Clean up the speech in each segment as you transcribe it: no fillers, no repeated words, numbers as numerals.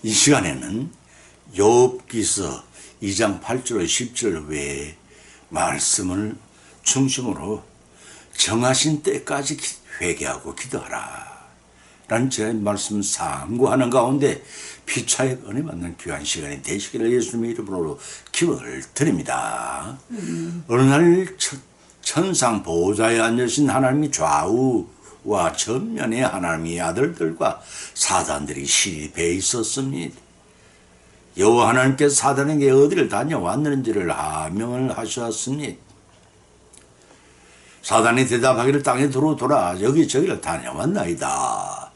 이 시간에는 욥기서 2장 8절 10절 외에 말씀을 중심으로 정하신 때까지 회개하고 기도하라 라는 제 말씀 상고하는 가운데 피차에 은혜 받는 귀한 시간이 되시기를 예수님의 이름으로 기원을 드립니다. 어느 날 천상 보호자에 앉으신 하나님이 좌우와 전면에 하나님의 아들들과 사단들이 시립해 있었습니다. 여호와 하나님께서 사단에게 어디를 다녀왔는지를 하명을 하셨습니다. 사단이 대답하기를 땅에 돌아 여기저기를 다녀왔나이다.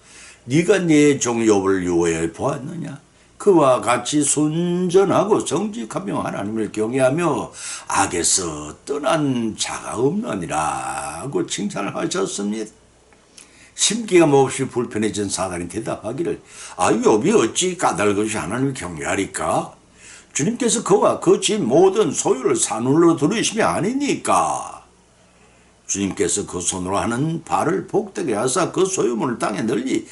네가 네 종 욥을 유호해 보았느냐? 그와 같이 순전하고 정직하며 하나님을 경외하며 악에서 떠난 자가 없느니라고 칭찬을 하셨습니다. 심기가 몹시 불편해진 사단이 대답하기를 욥이 어찌 까닭없이 하나님을 경외하리까? 주님께서 그와 그 집 모든 소유를 산울로 두르심이 아니니까. 주님께서 그 손으로 하는 발을 복되게 하사 그 소유물을 땅에 널리게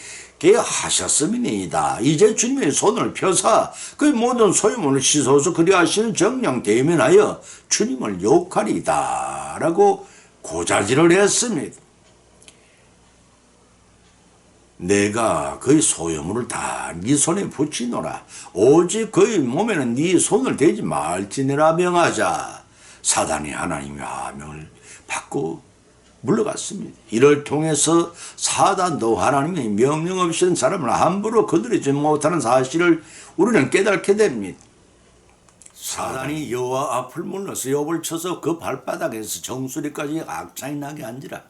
하셨음이니이다. 이제 주님의 손을 펴사 그 모든 소유물을 씻어서 그리하시는 정령 대면하여 주님을 욕하리다 라고 고자질을 했습니다. 내가 그의 소유물을 다 네 손에 붙이노라. 오직 그의 몸에는 네 손을 대지 말지니라 명하자. 사단이 하나님의 하명을 받고 물러갔습니다. 이를 통해서 사단도 하나님의 명령 없이는 사람을 함부로 거두지 못하는 사실을 우리는 깨닫게 됩니다. 사단이 여호와 앞을 물러서 욥을 쳐서 그 발바닥에서 정수리까지 악창이 나게 앉으라.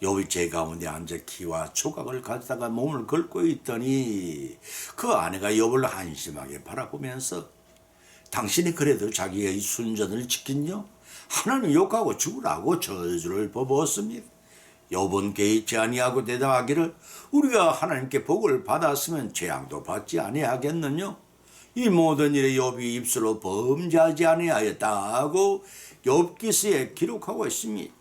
욥이 제 가운데 앉아 키와 조각을 가지다가 몸을 긁고 있더니 그 아내가 욥을 한심하게 바라보면서 당신이 그래도 자기의 순전을 지킨요? 하나님 욕하고 죽으라고 저주를 퍼부었습니다. 욥은 개의치 아니하고 대답하기를 우리가 하나님께 복을 받았으면 재앙도 받지 아니하겠느냐? 이 모든 일에 욥이 입술로 범죄하지 아니하였다고 욥기서에 기록하고 있습니다.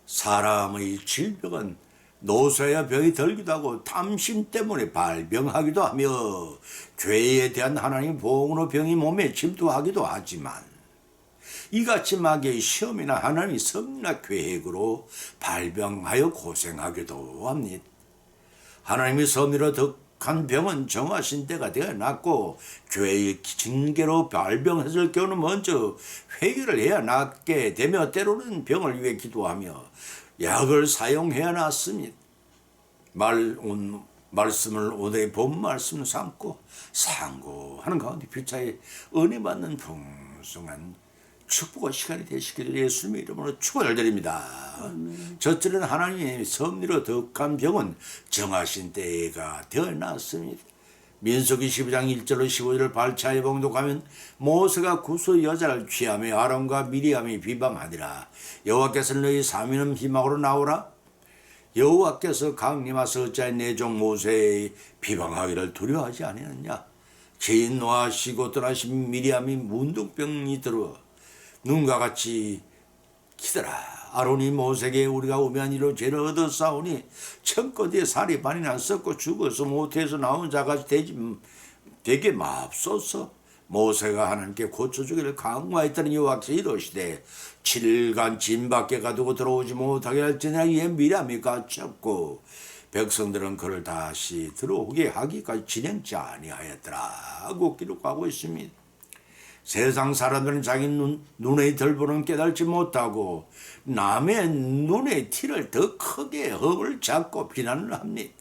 사람의 질병은 노쇠야 병이 들기도 하고 탐심 때문에 발병하기도 하며 죄에 대한 하나님의 보응으로 병이 몸에 침투하기도 하지만 이같이 마귀의 시험이나 하나님의 섭리나 계획으로 발병하여 고생하기도 합니다. 하나님의 섭리로 덕한 병은 정하신 때가 되어났고 죄의 징계로 발병했을 경우는 먼저 회개를 해야 낫게 되며 때로는 병을 위해 기도하며 약을 사용해야 낫습니다. 말씀을 오늘의 본 말씀을 삼고 상고하는 가운데 피차에 은혜 받는 풍성한 축복의 시간이 되시기를 예수님의 이름으로 축원을 드립니다. 저들은 하나님의 섭리로 덕한 병은 정하신 때가 되어났습니다. 민수기 12장 1절로 15절을 발차에 봉독하면 모세가 구수 여자를 취하며 아론과 미리암이 비방하니라. 여호와께서는 너희 사민은 희망으로 나오라. 여호와께서 강림하사 어찌하여 내 종 모세의 비방하기를 두려워하지 아니하느냐. 죄인 노하시고 떠나신 미리암이 문둥병이 들어 눈과 같이 키더라. 아론이 모세에게 우리가 우매한 일로 죄를 얻었사오니 천거디에 살이 반이나 썩고 죽어서 모태에서 나온 자가 되게 맙소서. 모세가 하나님께 고쳐주기를 강구하였더니 여호와께서 이르시되 7일간 진 밖에 가두고 들어오지 못하게 할지니라. 이에 미리암이 갇혔고 백성들은 그를 다시 들어오게 하기까지 진행치 아니하였더라 고 기록하고 있습니다. 세상 사람들은 자기 눈의 덜보는 깨달지 못하고 남의 눈의 티를 더 크게 허을 잡고 비난을 합니다.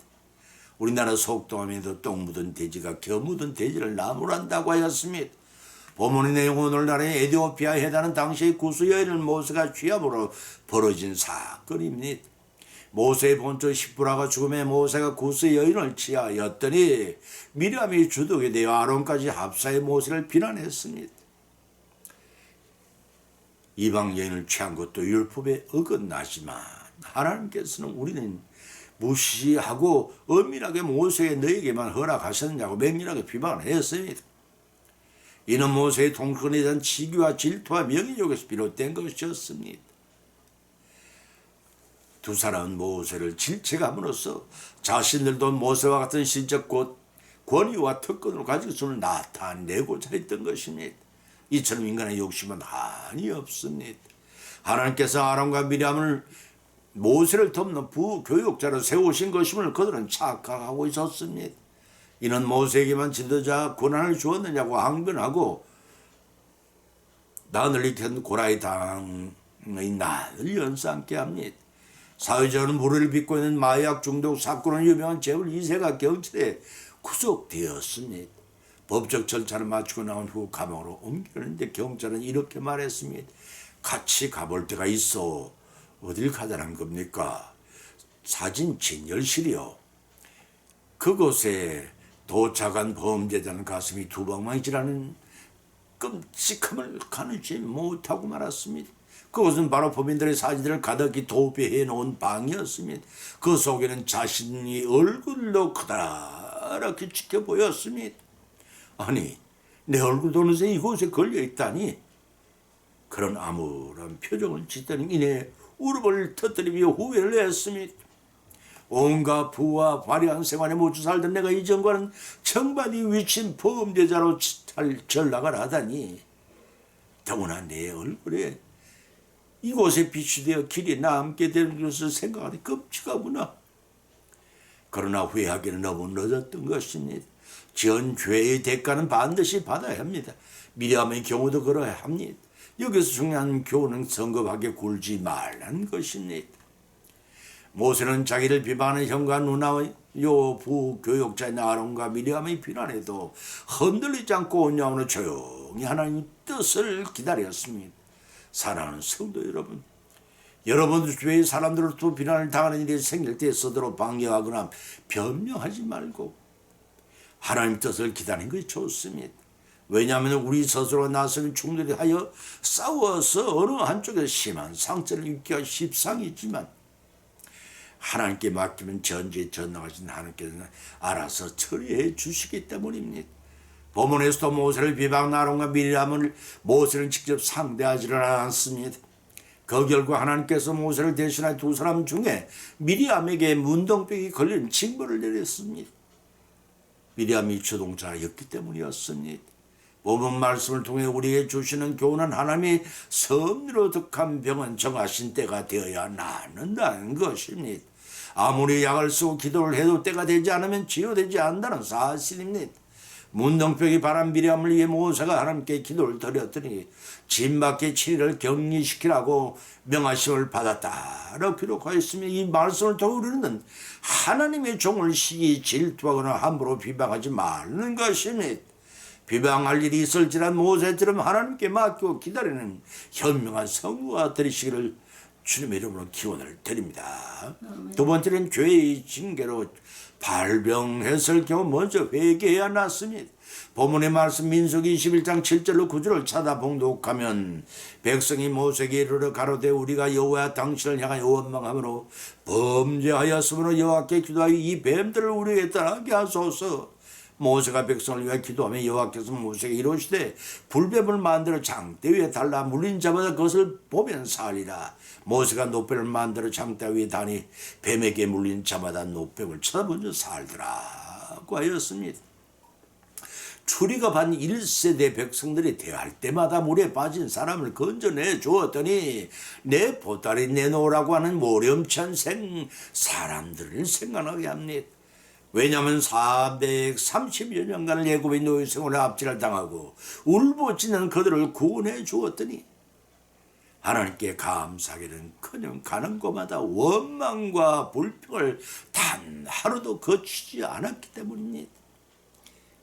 우리나라 속동함에도 똥 묻은 돼지가 겨 묻은 돼지를 나무란다고 하였습니다. 본문의 내용 오늘날의 에티오피아 해당하는 당시의 구수 여인을 모세가 취함으로 벌어진 사건입니다. 모세의 본처 십부라가 죽음에 모세가 구수 여인을 취하였더니 미리암이 주독이 되어 아론까지 합사해 모세를 비난했습니다. 이방 여인을 취한 것도 율법에 어긋나지만 하나님께서는 우리는 무시하고 엄밀하게 모세에 너에게만 허락하셨느냐고 맹렬하게 비방을 했습니다. 이는 모세의 통근에 대한 치기와 질투와 명예욕에서 비롯된 것이었습니다. 두 사람은 모세를 질책함으로써 자신들도 모세와 같은 신적 권위와 특권을 가지고서는 나타내고자 했던 것입니다. 이처럼 인간의 욕심은 한이 없습니다. 하나님께서 아론과 미리암을 모세를 돕는 부교육자로 세우신 것임을 그들은 착각하고 있었습니다. 이는 모세에게만 지도자 권한을 주었느냐고 항변하고 나를 일으킨 고라의 당의 나를 연상케 합니다. 사회적으로 물을 빚고 있는 마약 중독 사건으로 유명한 재벌 2세가 경찰에 구속되었습니다. 법적 절차를 마치고 나온 후 감옥으로 옮기는데 경찰은 이렇게 말했습니다. 같이 가볼 데가 있어. 어딜 가자는 겁니까? 사진 진열실이요. 그곳에 도착한 범죄자는 가슴이 두 방망이질하는 끔찍함을 가누지 못하고 말았습니다. 그것은 바로 범인들의 사진들을 가득히 도배해 놓은 방이었습니다. 그 속에는 자신이 얼굴로 커다랗게 지켜 보였습니다. 아니, 내 얼굴도 어느새 이곳에 걸려있다니. 그런 암울한 표정을 짓더니 이내 울음을 터뜨리며 후회를 했습니다. 온갖 부와 화려한 생활에 묻혀 살던 내가 이전과는 정반이 위친 범죄자로 전락을 하다니. 더구나 내 얼굴에 이곳에 빛이 되어 길이 남게 되는 것을 생각하니 끔찍하구나. 그러나 후회하기는 너무 늦었던 것입니다. 지은 죄의 대가는 반드시 받아야 합니다. 미리암의 경우도 그러야 합니다. 여기서 중요한 교훈은 성급하게 굴지 말라는 것입니다. 모세는 자기를 비방하는 형과 누나와 부교육자인 아론과 미리암의 비난에도 흔들리지 않고 온유함으로 조용히 하나님의 뜻을 기다렸습니다. 사랑하는 성도 여러분, 여러분도 주위의 사람들로부터 비난을 당하는 일이 생길 때 스스로 방해하거나 변명하지 말고 하나님 뜻을 기다리는 것이 좋습니다. 왜냐하면 우리 스스로 나서는 충돌이 하여 싸워서 어느 한쪽에 심한 상처를 입기가 십상이지만 하나님께 맡기면 전지전능하신 하나님께서는 알아서 처리해 주시기 때문입니다. 본문에서도 모세를 비방한 아론과 미리암을 모세는 직접 상대하지를 않았습니다. 그 결과 하나님께서 모세를 대신한 두 사람 중에 미리암에게 문둥병이 걸린 징벌을 내렸습니다. 미리암이 주동자였기 때문이었습니다. 본문 말씀을 통해 우리에게 주시는 교훈은 하나님이 섭리로 득한 병은 정하신 때가 되어야 낫는다는 것입니다. 아무리 약을 쓰고 기도를 해도 때가 되지 않으면 치유되지 않는다는 사실입니다. 문둥병이 바람 미리암을 위해 모세가 하나님께 기도를 드렸더니 진밖에 7일을 격리시키라고 명하심을 받았다라고 기록하였으며 이 말씀을 통해 우리는 하나님의 종을 시기 질투하거나 함부로 비방하지 말는 것입니다. 비방할 일이 있을지란 모세처럼 하나님께 맡기고 기다리는 현명한 성도가 되시기를 주님의 이름으로 기원을 드립니다. 두 번째는 죄의 징계로 발병했을 경우 먼저 회개해야 낫습니다. 본문의 말씀 민수기 21장 7절로 9절을 찾아 봉독하면 백성이 모세에게 이르러 가로되 우리가 여호와 당신을 향하여 원망함으로 범죄하였으므로 여호와께 기도하여 이 뱀들을 우리에게 떠나게 하소서. 모세가 백성을 위하여 기도하며 여호와께서 모세에게 이르시되 불뱀을 만들어 장대 위에 달라 물린 자마다 그것을 보면 살리라. 모세가 노뱀을 만들어 장대 위에 다니 뱀에게 물린 자마다 노뱀을 쳐다보며 살더라고 하였습니다. 추리가 반 1세대 백성들이 대할 때마다 물에 빠진 사람을 건져내 주었더니 내 보따리 내놓으라고 하는 모렴치한 사람들을 생각하게 합니다. 왜냐하면 430여 년간을 애굽의 노예 생활에 압제를 당하고 울부짖는 그들을 구원해 주었더니 하나님께 감사하기는커녕 가는 곳마다 원망과 불평을 단 하루도 거치지 않았기 때문입니다.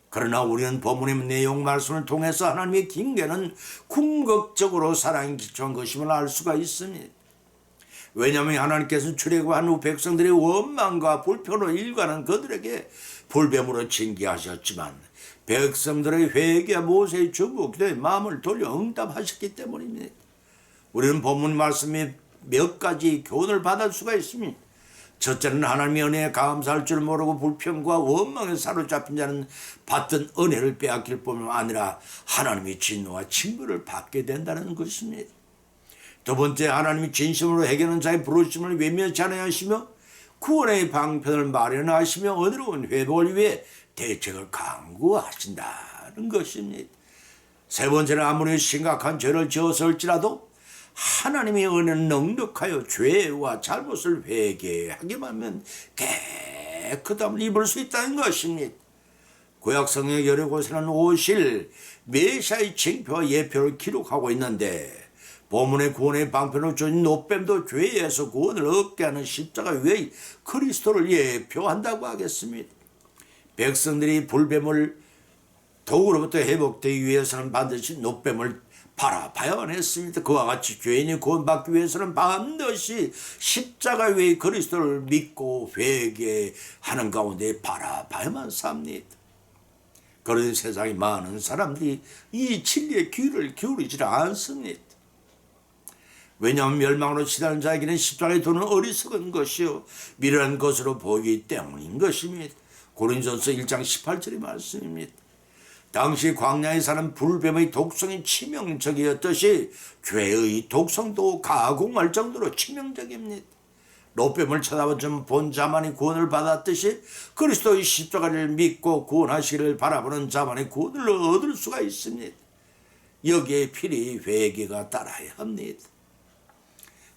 그러나 우리는 본문의 내용 말씀을 통해서 하나님의 징계는 궁극적으로 사랑에 기초한 것임을 알 수가 있습니다. 왜냐하면 하나님께서는 출애굽한 후 백성들의 원망과 불평으로 일관한 그들에게 불뱀으로 징계하셨지만 백성들의 회개와 모세의 중보 기도에 마음을 돌려 응답하셨기 때문입니다. 우리는 본문 말씀에 몇 가지 교훈을 받을 수가 있습니다. 첫째는 하나님의 은혜에 감사할 줄 모르고 불평과 원망에 사로잡힌 자는 받던 은혜를 빼앗길 뿐만 아니라 하나님의 진노와 징벌을 받게 된다는 것입니다. 두 번째, 하나님이 진심으로 해결하는 자의 부르심을 외면치 않아야 하시며 구원의 방편을 마련하시며 어디로운 회복을 위해 대책을 강구하신다는 것입니다. 세 번째는 아무리 심각한 죄를 지었을지라도 하나님의 은혜는 넉넉하여 죄와 잘못을 회개하기만 하면 깨끗함을 입을 수 있다는 것입니다. 구약성경 여러 곳에는 오실 메시아의 징표와 예표를 기록하고 있는데 본문의 구원의 방편으로 주신 노뱀도 죄에서 구원을 얻게 하는 십자가 위의 그리스도를 예표한다고 하겠습니다. 백성들이 불뱀을 독으로부터 회복되기 위해서는 반드시 노뱀을 바라봐야만 했습니다. 그와 같이 죄인이 구원받기 위해서는 반드시 십자가 위의 그리스도를 믿고 회개하는 가운데 바라봐야만 삽니다. 그런데 세상에 많은 사람들이 이 진리의 귀를 기울이지 않습니다. 왜냐하면 멸망으로 치닫는 자에게는 십자가의 도는 어리석은 것이요 미련한 것으로 보이기 때문인 것입니다. 고린도전서 1장 18절의 말씀입니다. 당시 광야에 사는 불뱀의 독성이 치명적이었듯이 죄의 독성도 가공할 정도로 치명적입니다. 노뱀을 쳐다본 자만이 구원을 받았듯이 그리스도의 십자가를 믿고 구원하시기를 바라보는 자만이 구원을 얻을 수가 있습니다. 여기에 필히 회개가 따라야 합니다.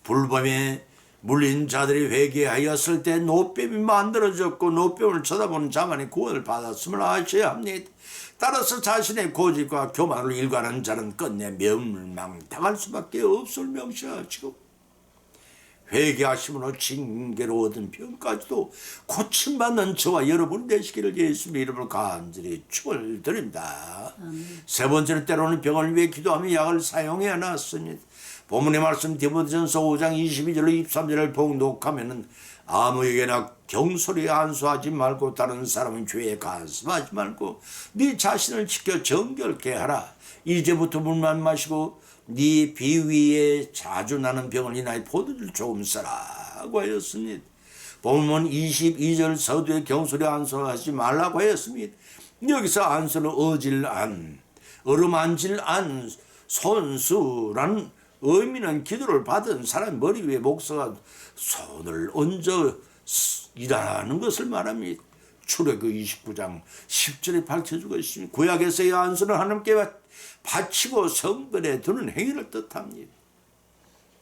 불뱀에 물린 자들이 회개하였을 때 노뱀이 만들어졌고 노뱀을 쳐다보는 자만이 구원을 받았음을 아셔야 합니다. 따라서 자신의 고집과 교만을 일관하는 자는 끝내 멸망당할 수밖에 없을 명시하시고 회개하심으로 징계로 얻은 병까지도 고침받는 저와 여러분 되시기를 예수님의 이름으로 간절히 축원드립니다. 세 번째는 때로는 병을 위해 기도하며 약을 사용해야 낫습니다. 본문의 말씀 디모데전서 5장 22절로 23절을 봉독하면은 아무에게나 경솔히 안수하지 말고 다른 사람의 죄에 간섭하지 말고 네 자신을 지켜 정결케 하라. 이제부터 물만 마시고 네 비위에 자주 나는 병을 인하여 포도주를 조금 써라고 하였습니다. 본문 22절 서두에 경솔히 안수하지 말라고 하였습니다. 여기서 안수는 어루만질 안 손수라는 의미는 기도를 받은 사람 머리 위에 목사가 손을 얹어 일하는 것을 말합니다. 출애굽기 29장 10절에 밝혀주고 있습니다. 구약에서의 안수는 하나님께 바치고 성전에 두는 행위를 뜻합니다.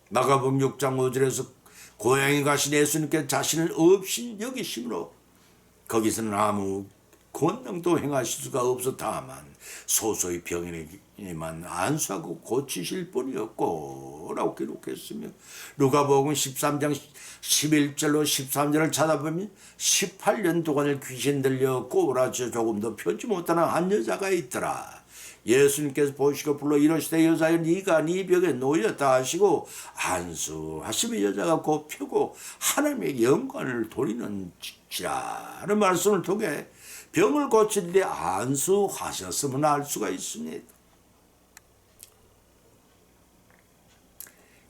마가복음 6장 5절에서 고향에 가신 예수님께 자신을 없인 여기심으로 거기서는 아무 권능도 행하실 수가 없어 다만 소소의 병인에게만 안수하고 고치실 뿐이었고 라고 기록했으며 누가복음 13장 11절로 13절을 찾아보면 18년 동안을 귀신 들려 꼬라져 조금도 펴지 못하는 한 여자가 있더라. 예수님께서 보시고 불러 이르시되 여자여 네가 네 병에 놓였다 하시고 안수하시며 여자가 곧 펴고 하나님의 영광을 돌리는 지라는 말씀을 통해 병을 고칠 때 안수하셨음을 알 수가 있습니다.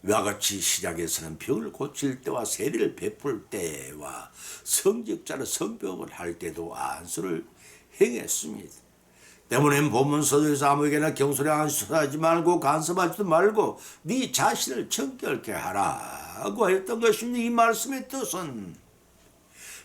이와 같이 시작에서는 병을 고칠 때와 세례를 베풀 때와 성직자를 성병을 할 때도 안수를 행했습니다. 때문에 본문서도에서 아무에게나 경솔히 안수하지 말고 간섭하지도 말고 네 자신을 정결케 하라고 했던 것입니다. 이 말씀의 뜻은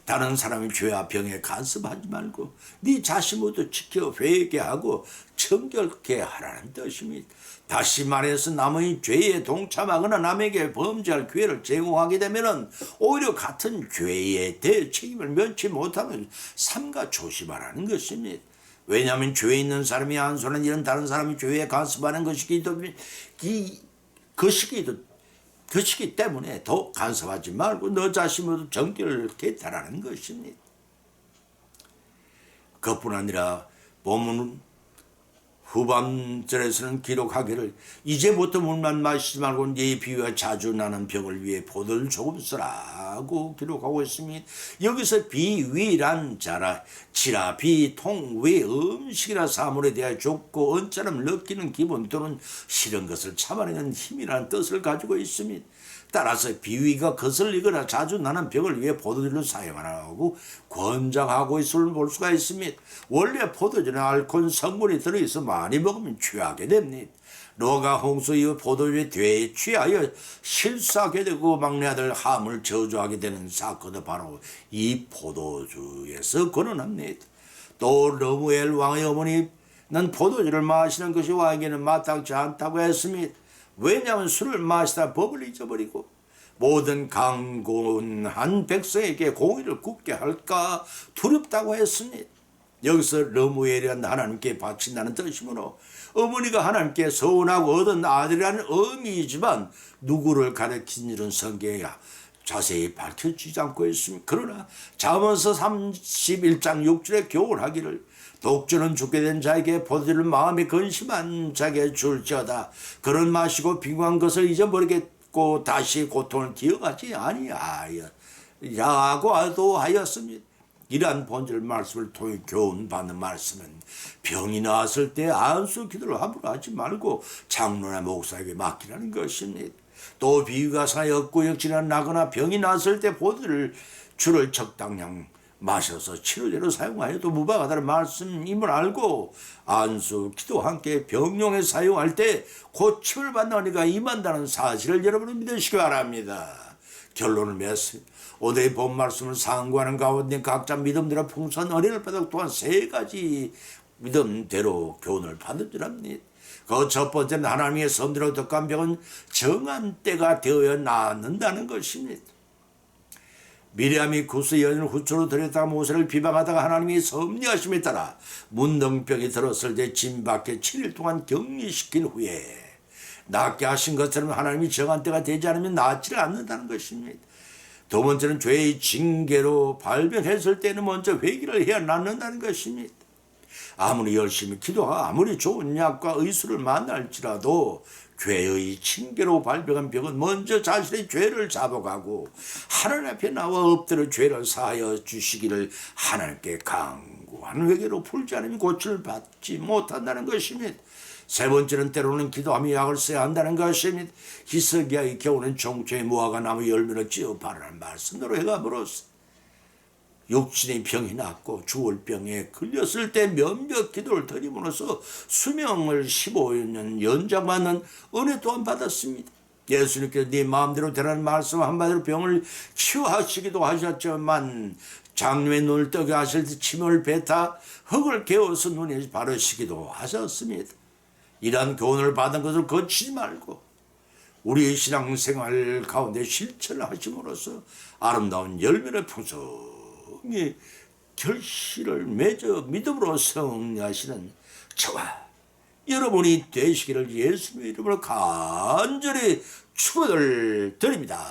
다른 사람의 죄와 병에 간섭하지 말고 네 자신 모두 지켜 회개하고 정결케 하라는 뜻입니다. 다시 말해서 남의 죄에 동참하거나 남에게 범죄할 기회를 제공하게 되면 오히려 같은 죄에 대해 책임을 면치 못하면 삼가 조심하라는 것입니다. 왜냐하면 죄에 있는 사람이 안수하는 일은 다른 사람이 죄에 간섭하는 것이기 때문에 더 간섭하지 말고 너 자신 모두 정결케 하라는 것입니다. 그뿐 아니라 본문 후반절에서는 기록하기를 이제부터 물만 마시지 말고 네 비위와 자주 나는 병을 위해 포도를 조금 쓰라고 기록하고 있습니다. 여기서 비위란 지라 비통 위 음식이나 사물에 대하여 좁고 언짢음을 느끼는 기분 또는 싫은 것을 참아내는 힘이라는 뜻을 가지고 있습니다. 따라서 비위가 거슬리거나 자주 나는 병을 위해 포도주를 사용하라고 권장하고 있음을 볼 수가 있습니다. 원래 포도주는 알코올 성분이 들어있어 많이 먹으면 취하게 됩니다. 노아가 홍수 이후 포도주에 취하여 실수하게 되고 막내 아들 함을 저주하게 되는 사건도 바로 이 포도주에서 거론합니다. 또 러무엘 왕의 어머니는 포도주를 마시는 것이 왕에게는 마땅치 않다고 했습니다. 왜냐하면 술을 마시다 법을 잊어버리고 모든 강곤한 백성에게 공의를 굽게 할까 두렵다고 했습니다. 여기서 러무엘이란 하나님께 바친다는 뜻이므로 어머니가 하나님께 서운하고 얻은 아들이라는 의미이지만 누구를 가리킨 일은 성경에 자세히 밝혀지지 않고 있습니다. 그러나 잠언서 31장 6절에 교훈하기를 독주는 죽게 된 자에게 포도주를 마음에 근심한 자에게 줄지어다. 그런 마시고 빈곤한 것을 잊어버리겠고 다시 고통을 기억하지 아니하야고 하였습니다. 이러한 본질 말씀을 통해 교훈받는 말씀은 병이 나았을 때 안수 기도를 함부로 하지 말고 장로나 목사에게 맡기라는 것입니다. 또 비위가 사였고 역질이 나거나 병이 났을 때 포도주를 주를 적당량 마셔서 치료제로 사용하여도 무방하다는 말씀임을 알고 안수 기도와 함께 병용에 사용할 때 고침을 받는 은혜가 임한다는 사실을 여러분은 믿으시기 바랍니다. 결론을 맺습니다. 오늘의 본 말씀을 상고하는 가운데 각자 믿음대로 풍성한 은혜를 받고 또한 세 가지 믿음대로 교훈을 받는 줄 압니다. 그 첫 번째는 하나님의 선대로 덕한 병은 정한 때가 되어야 낫는다는 것입니다. 미리암이 구스 여인을 후초로 들였다가 모세를 비방하다가 하나님이 섭리하심에 따라 문둥병이 들었을 때 진 밖에 7일 동안 격리시킨 후에 낫게 하신 것처럼 하나님이 정한 때가 되지 않으면 낫지를 않는다는 것입니다. 두 번째는 죄의 징계로 발병했을 때는 먼저 회개를 해야 낫는다는 것입니다. 아무리 열심히 기도하고 아무리 좋은 약과 의술을 만날지라도 죄의 징계로 발병한 병은 먼저 자신의 죄를 자복하고 하나님 앞에 나와 엎드려 죄를 사하여 주시기를 하나님께 간구하는 회개로 풀지 않으면 고침을 받지 못한다는 것입니다. 세 번째는 때로는 기도하며 약을 써야 한다는 것입니다. 히스기야의 경우는 종초에 무화과 나무 열매를 찌어 바르라는 말씀대로 해감으로써 육신의 병이 났고 죽을 병에 걸렸을 때 몇몇 기도를 드림으로써 수명을 15년 연장받는 은혜 또한 받았습니다. 예수님께서 네 마음대로 되라는 말씀 한마디로 병을 치유하시기도 하셨지만 장님의 눈을 뜨게 하실 때 침을 뱉어 흙을 개어서 눈에 바르시기도 하셨습니다. 이러한 교훈을 받은 것을 거치지 말고 우리의 신앙생활 가운데 실천을 하심으로써 아름다운 열매를 풍성히 결실을 맺어 믿음으로 승리하시는 저와 여러분이 되시기를 예수님의 이름으로 간절히 축원을 드립니다.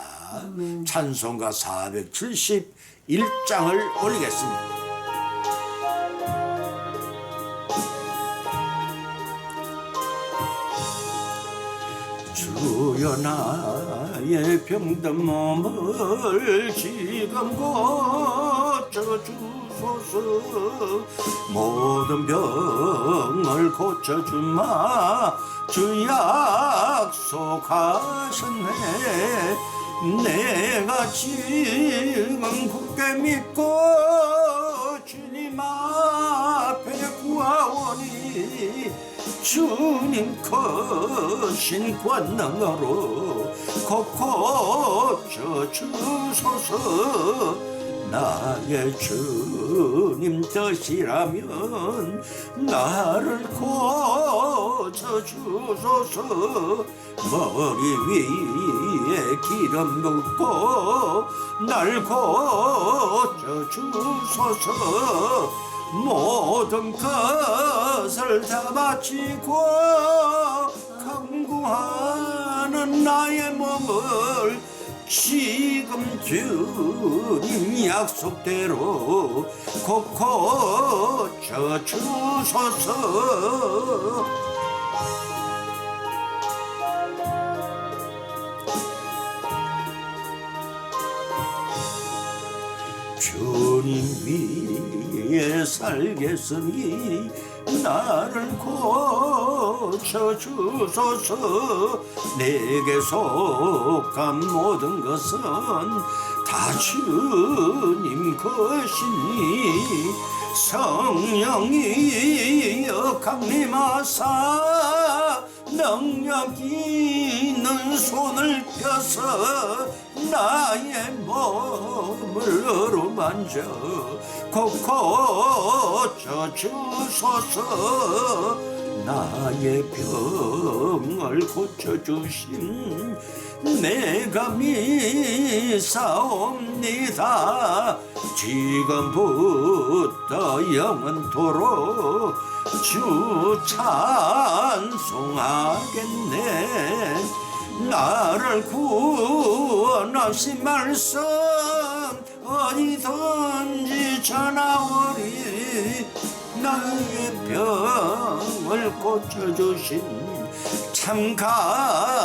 찬송가 471장을 올리겠습니다. 주여 나의 병든 몸을 지금 고쳐주소서. 모든 병을 고쳐주마 주 약속하셨네. 내가 지금 굳게 믿고 주님 앞에 구하오니 주님 크신 권능으로 고쳐 주소서. 나의 주님 뜻이라면 나를 고쳐 주소서. 머리 위에 기름 붓고 날 고쳐 주소서. 모든 것을 다 바치고 간구하는 나의 몸을 지금 주님 약속대로 고쳐 주소서. 주님 위에 살겠으니 나를 고쳐 주소서. 내게 속한 모든 것은 다 주님 것이니 성령이여 강림하사 능력 있는 손을 펴서 나의 몸을 어루만져 고쳐 주소서. 나의 병을 고쳐주신 내가 믿사옵니다. 지금부터 영원토록 주 찬송하겠네. 나를 구원하신 말씀 어디든지 전하오리. 나의 병을 고쳐주신 참 감사합니다.